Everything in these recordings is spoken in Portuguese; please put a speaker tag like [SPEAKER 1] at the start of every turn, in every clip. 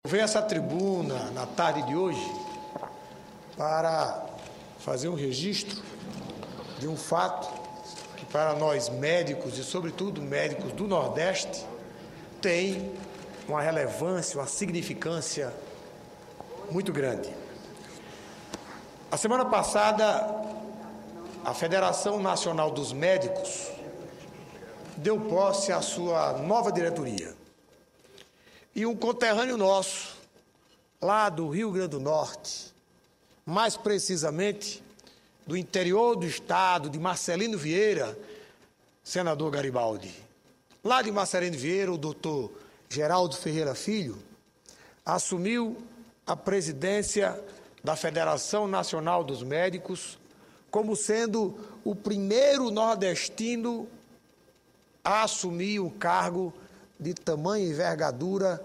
[SPEAKER 1] Venho a essa tribuna na tarde de hoje para fazer um registro de um fato que para nós médicos e sobretudo médicos do Nordeste tem uma relevância, uma significância muito grande. A semana passada, a Federação Nacional dos Médicos deu posse à sua nova diretoria. E um conterrâneo nosso, lá do Rio Grande do Norte, mais precisamente do interior do estado, de Marcelino Vieira, senador Garibaldi. Lá de Marcelino Vieira, o doutor Geraldo Ferreira Filho assumiu a presidência da Federação Nacional dos Médicos, como sendo o primeiro nordestino a assumir um cargo de tamanha envergadura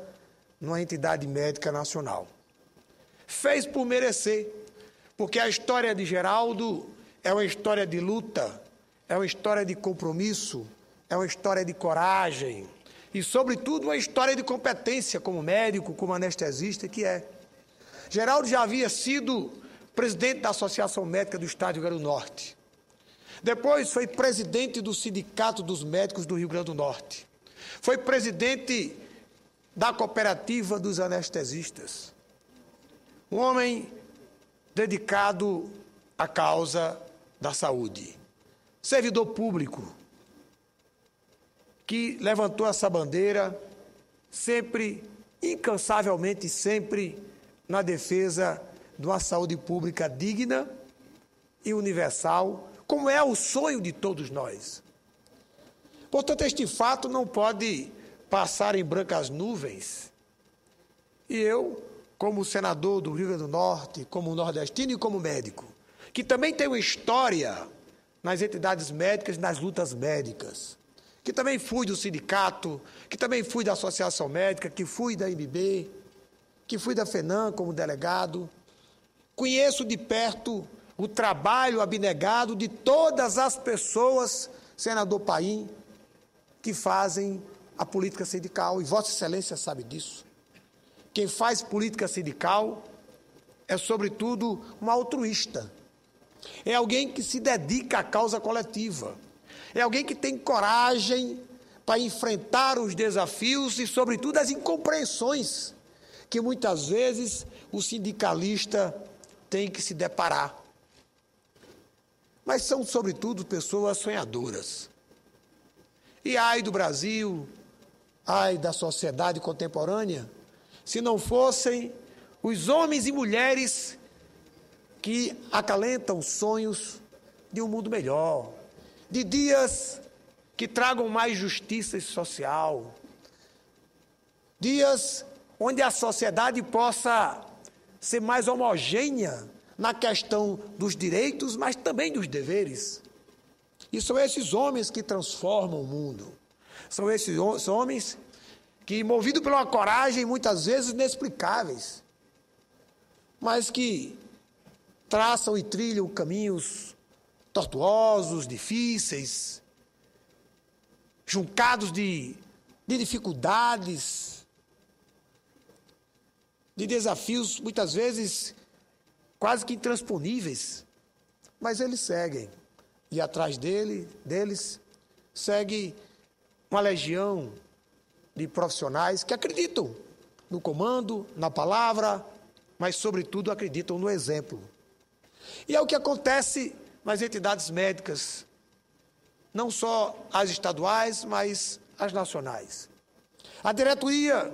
[SPEAKER 1] numa entidade médica nacional. Fez por merecer, porque a história de Geraldo é uma história de luta, é uma história de compromisso, é uma história de coragem e, sobretudo, uma história de competência como médico, como anestesista que é. Geraldo já havia sido presidente da Associação Médica do Estado do Rio Grande do Norte. Depois foi presidente do Sindicato dos Médicos do Rio Grande do Norte. Foi presidente da Cooperativa dos Anestesistas. Um homem dedicado à causa da saúde. Servidor público que levantou essa bandeira sempre, incansavelmente, sempre na defesa de uma saúde pública digna e universal, como é o sonho de todos nós. Portanto, este fato não pode passar em brancas nuvens. E eu, como senador do Rio Grande do Norte, como nordestino e como médico, que também tenho história nas entidades médicas e nas lutas médicas, que também fui do sindicato, que também fui da Associação Médica, que fui da IMB, que fui da FENAM como delegado, conheço de perto o trabalho abnegado de todas as pessoas, senador Paim, que fazem a política sindical, e Vossa Excelência sabe disso. Quem faz política sindical é, sobretudo, um altruísta. É alguém que se dedica à causa coletiva. É alguém que tem coragem para enfrentar os desafios e, sobretudo, as incompreensões que muitas vezes o sindicalista tem que se deparar. Mas são, sobretudo, pessoas sonhadoras. E ai do Brasil, ai da sociedade contemporânea, se não fossem os homens e mulheres que acalentam sonhos de um mundo melhor, de dias que tragam mais justiça social, dias onde a sociedade possa ser mais homogênea na questão dos direitos, mas também dos deveres. E são esses homens que transformam o mundo. São esses homens que, movidos por uma coragem muitas vezes inexplicáveis, mas que traçam e trilham caminhos tortuosos, difíceis, juncados de dificuldades, de desafios muitas vezes quase que intransponíveis, mas eles seguem. E atrás deles segue uma legião de profissionais que acreditam no comando, na palavra, mas, sobretudo, acreditam no exemplo. E é o que acontece nas entidades médicas, não só as estaduais, mas as nacionais. A diretoria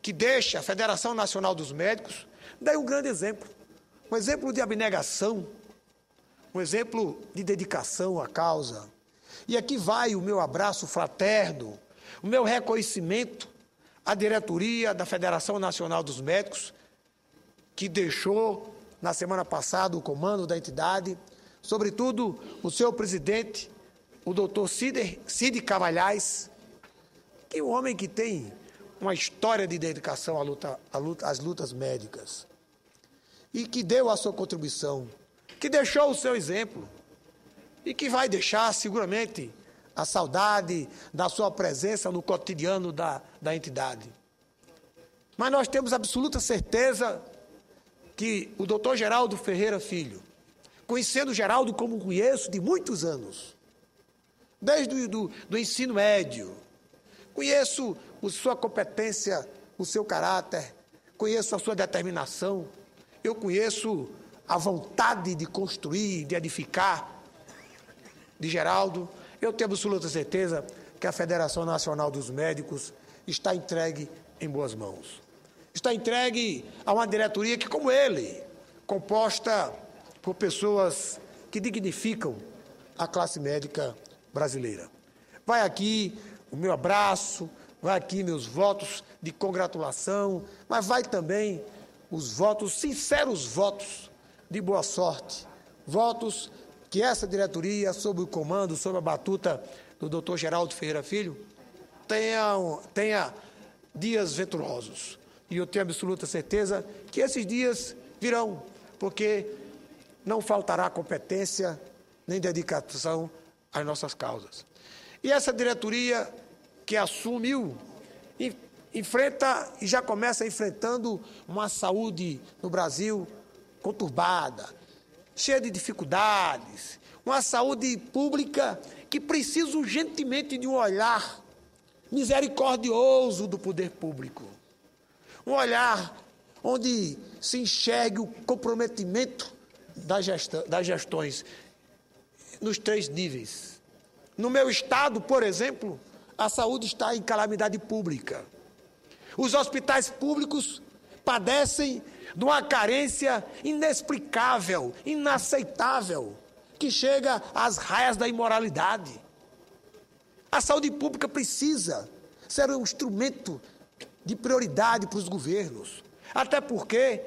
[SPEAKER 1] que deixa a Federação Nacional dos Médicos dá um grande exemplo, um exemplo de abnegação, um exemplo de dedicação à causa. E aqui vai o meu abraço fraterno, o meu reconhecimento à diretoria da Federação Nacional dos Médicos, que deixou, na semana passada, o comando da entidade, sobretudo o seu presidente, o doutor Cid Cavalhais, que é um homem que tem uma história de dedicação às lutas médicas, e que deu a sua contribuição, que deixou o seu exemplo e que vai deixar seguramente a saudade da sua presença no cotidiano da entidade. Mas nós temos absoluta certeza que o doutor Geraldo Ferreira Filho, conhecendo o Geraldo como conheço de muitos anos, desde do ensino médio, conheço a sua competência, o seu caráter, conheço a sua determinação, eu conheço a vontade de construir, de edificar de Geraldo. Eu tenho absoluta certeza que a Federação Nacional dos Médicos está entregue em boas mãos. Está entregue a uma diretoria que, como ele, composta por pessoas que dignificam a classe médica brasileira. Vai aqui o meu abraço, vai aqui meus votos de congratulação, mas vai também os votos, sinceros votos de boa sorte, votos que essa diretoria, sob o comando, sob a batuta do doutor Geraldo Ferreira Filho, tenha dias venturosos. E eu tenho absoluta certeza que esses dias virão, porque não faltará competência nem dedicação às nossas causas. E essa diretoria que assumiu, enfrenta e já começa enfrentando uma saúde no Brasil conturbada, cheia de dificuldades, uma saúde pública que precisa urgentemente de um olhar misericordioso do poder público. Um olhar onde se enxergue o comprometimento das gestões nos 3 níveis. No meu estado, por exemplo, a saúde está em calamidade pública. Os hospitais públicos padecem de uma carência inexplicável, inaceitável, que chega às raias da imoralidade. A saúde pública precisa ser um instrumento de prioridade para os governos. Até porque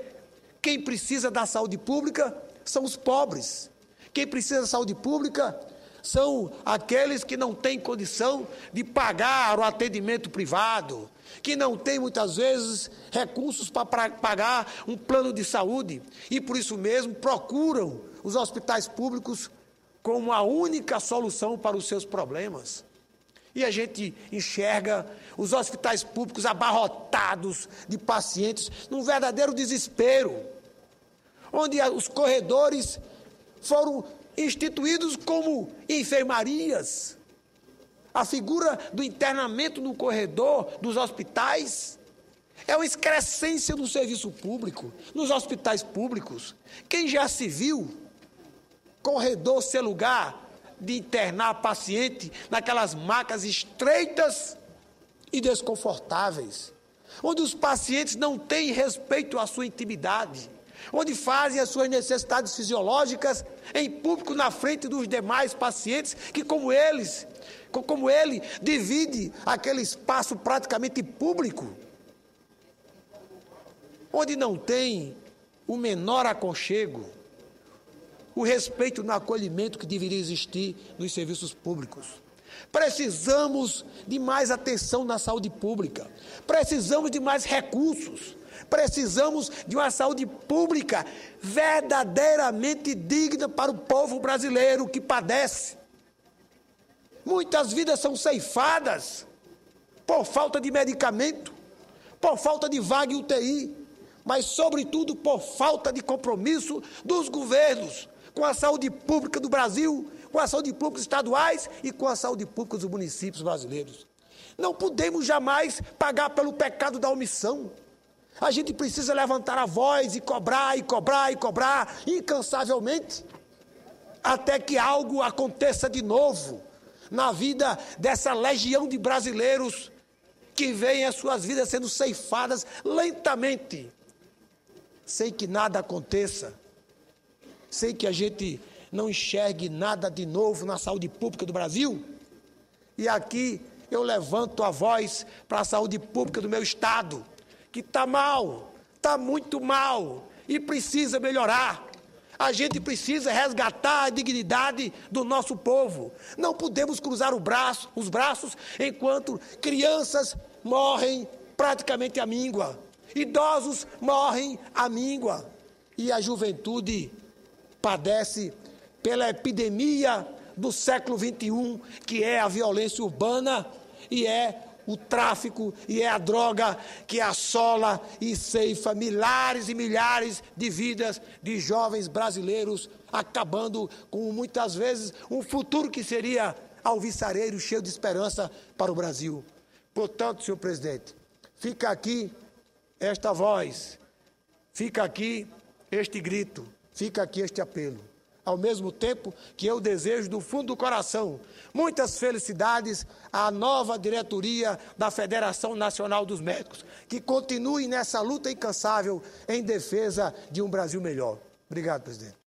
[SPEAKER 1] quem precisa da saúde pública são os pobres. Quem precisa da saúde pública são aqueles que não têm condição de pagar o atendimento privado, que não têm, muitas vezes, recursos para pagar um plano de saúde e, por isso mesmo, procuram os hospitais públicos como a única solução para os seus problemas. E a gente enxerga os hospitais públicos abarrotados de pacientes num verdadeiro desespero, onde os corredores foram instituídos como enfermarias. A figura do internamento no corredor dos hospitais é uma excrescência do serviço público, nos hospitais públicos. Quem já se viu corredor ser lugar de internar paciente naquelas macas estreitas e desconfortáveis, onde os pacientes não têm respeito à sua intimidade, onde fazem as suas necessidades fisiológicas em público na frente dos demais pacientes que, como ele, divide aquele espaço praticamente público, onde não tem o menor aconchego, o respeito no acolhimento que deveria existir nos serviços públicos. Precisamos de mais atenção na saúde pública, precisamos de mais recursos, precisamos de uma saúde pública verdadeiramente digna para o povo brasileiro que padece. Muitas vidas são ceifadas por falta de medicamento, por falta de vaga em UTI, mas, sobretudo, por falta de compromisso dos governos com a saúde pública do Brasil, com a saúde pública estaduais e com a saúde pública dos municípios brasileiros. Não podemos jamais pagar pelo pecado da omissão. A gente precisa levantar a voz e cobrar, e cobrar, e cobrar, incansavelmente, até que algo aconteça de novo na vida dessa legião de brasileiros que veem as suas vidas sendo ceifadas lentamente, sem que nada aconteça, sem que a gente não enxergue nada de novo na saúde pública do Brasil. E aqui eu levanto a voz para a saúde pública do meu estado, que está mal, está muito mal e precisa melhorar. A gente precisa resgatar a dignidade do nosso povo. Não podemos cruzar os braços enquanto crianças morrem praticamente à míngua, idosos morrem à míngua e a juventude padece pela epidemia do século XXI, que é a violência urbana e é o tráfico e é a droga que assola e ceifa milhares e milhares de vidas de jovens brasileiros, acabando com, muitas vezes, um futuro que seria alvissareiro, cheio de esperança para o Brasil. Portanto, senhor presidente, fica aqui esta voz, fica aqui este grito, fica aqui este apelo. Ao mesmo tempo que eu desejo do fundo do coração muitas felicidades à nova diretoria da Federação Nacional dos Médicos, que continue nessa luta incansável em defesa de um Brasil melhor. Obrigado, presidente.